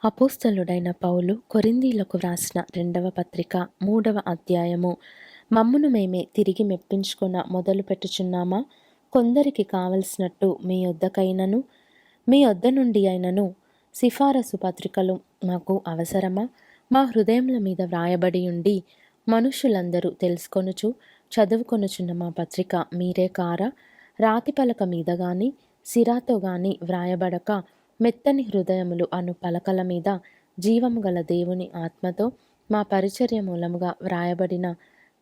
అపోస్తలుడైన పౌలు కొరింథీలకు వ్రాసిన 2వ పత్రిక 3వ అధ్యాయము. మమ్మును మేమే తిరిగి మెప్పించుకొన మొదలుపెట్టుచున్నామా? కొందరికి కావలసినట్టు మీ యొద్దకైనను మీ యొద్ద నుండి అయినను సిఫారసు పత్రికలు మాకు అవసరమా? మా హృదయముల మీద వ్రాయబడి ఉండి మనుష్యులందరూ తెలుసుకొనుచు చదువుకొనుచున్న మా పత్రిక మీరే కారా? రాతి పలక మీద గాని సిరాతో గాని వ్రాయబడక మెత్తని హృదయములు అను పలకల మీద జీవము గల దేవుని ఆత్మతో మా పరిచర్య మూలముగా వ్రాయబడిన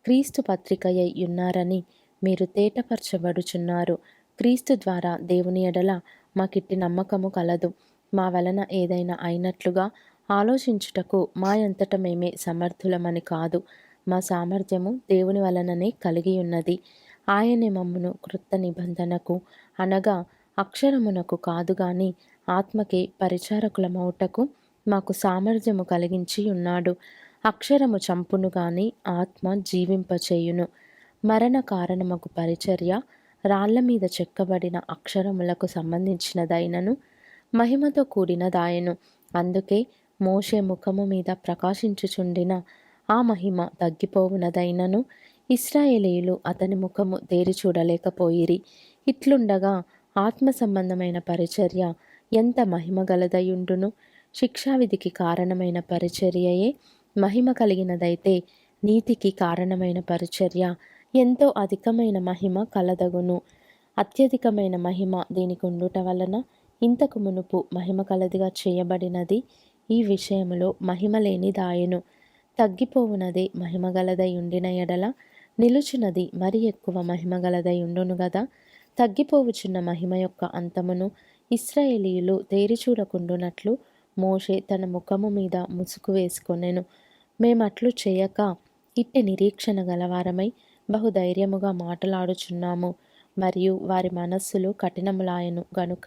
క్రీస్తు పత్రికయై ఉన్నారని మీరు తేటపరచబడుచున్నారు. క్రీస్తు ద్వారా దేవుని ఎడల మాకిట్టి నమ్మకము కలదు. మా వలన ఏదైనా అయినట్లుగా ఆలోచించుటకు మా అంతట మేమే సమర్థులమని కాదు, మా సామర్థ్యము దేవుని వలననే కలిగి ఉన్నది. ఆయనే మమ్మును క్రొత్త నిబంధనకు అనగా అక్షరమునకు కాదు గాని ఆత్మకే పరిచారకులమౌటకు మాకు సామర్థ్యము కలిగించి ఉన్నాడు. అక్షరము చంపును గాని ఆత్మ జీవింపచేయును. మరణ కారణమగు పరిచర్య రాళ్ల మీద చెక్కబడిన అక్షరములకు సంబంధించినదైనను మహిమతో కూడినదాయను. అందుకే మోషే ముఖము మీద ప్రకాశించుచుండిన ఆ మహిమ తగ్గిపోవునదైనను ఇశ్రాయేలీయులు అతని ముఖము తేరి చూడలేకపోయిరి. ఇట్లుండగా ఆత్మ సంబంధమైన పరిచర్య ఎంత మహిమగలదయుండును. శిక్షావిధికి కారణమైన పరిచర్యయే మహిమ కలిగినదైతే నీతికి కారణమైన పరిచర్య ఎంతో అధికమైన మహిమ కలదగును. అత్యధికమైన మహిమ దీనికి ఉండుట వలన ఇంతకు మునుపు మహిమ కలదిగా చేయబడినది ఈ విషయములో మహిమ లేనిదాయెను. తగ్గిపోవునదే మహిమగలదై ఉండిన ఎడల నిలుచున్నది మరి ఎక్కువ మహిమగలదై ఉండును గదా. తగ్గిపోవుచున్న మహిమ యొక్క అంతమును ఇశ్రాయేలీయులు తేరిచూడకుండునట్లు మోషే తన ముఖము మీద ముసుగు వేసుకొనెను. మేమట్లు చేయక ఇట్టి నిరీక్షణ గలవారమై బహుధైర్యముగా మాటలాడుచున్నాము. మరియు వారి మనస్సులు కఠినములాయను గనుక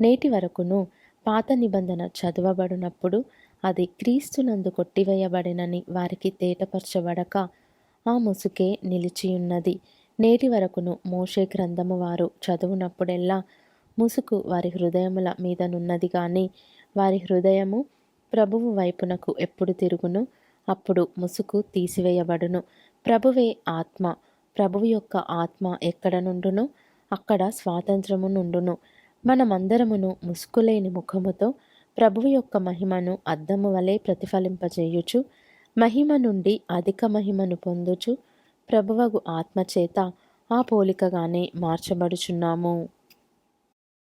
నేటి వరకును పాత నిబంధన చదవబడినప్పుడు అది క్రీస్తునందు కొట్టివేయబడినని వారికి తేటపరచబడక ఆ ముసుకే నిలిచియున్నది. నేటి వరకును మోషే గ్రంథము వారు చదువునప్పుడెల్లా ముసుకు వారి హృదయముల మీదనున్నది గాని వారి హృదయము ప్రభువు వైపునకు ఎప్పుడు తిరుగును అప్పుడు ముసుకు తీసివేయబడును. ప్రభువే ఆత్మ. ప్రభువు యొక్క ఆత్మ ఎక్కడ నుండునో అక్కడ స్వాతంత్రము నుండును. మనమందరమును ముసుకులేని ముఖముతో ప్రభువు యొక్క మహిమను అద్దము వలె ప్రతిఫలింపజేయుచు మహిమ నుండి అధిక మహిమను పొందుచు ప్రభువగు ఆత్మచేత ఆ పోలికగానే మార్చబడుచున్నాము.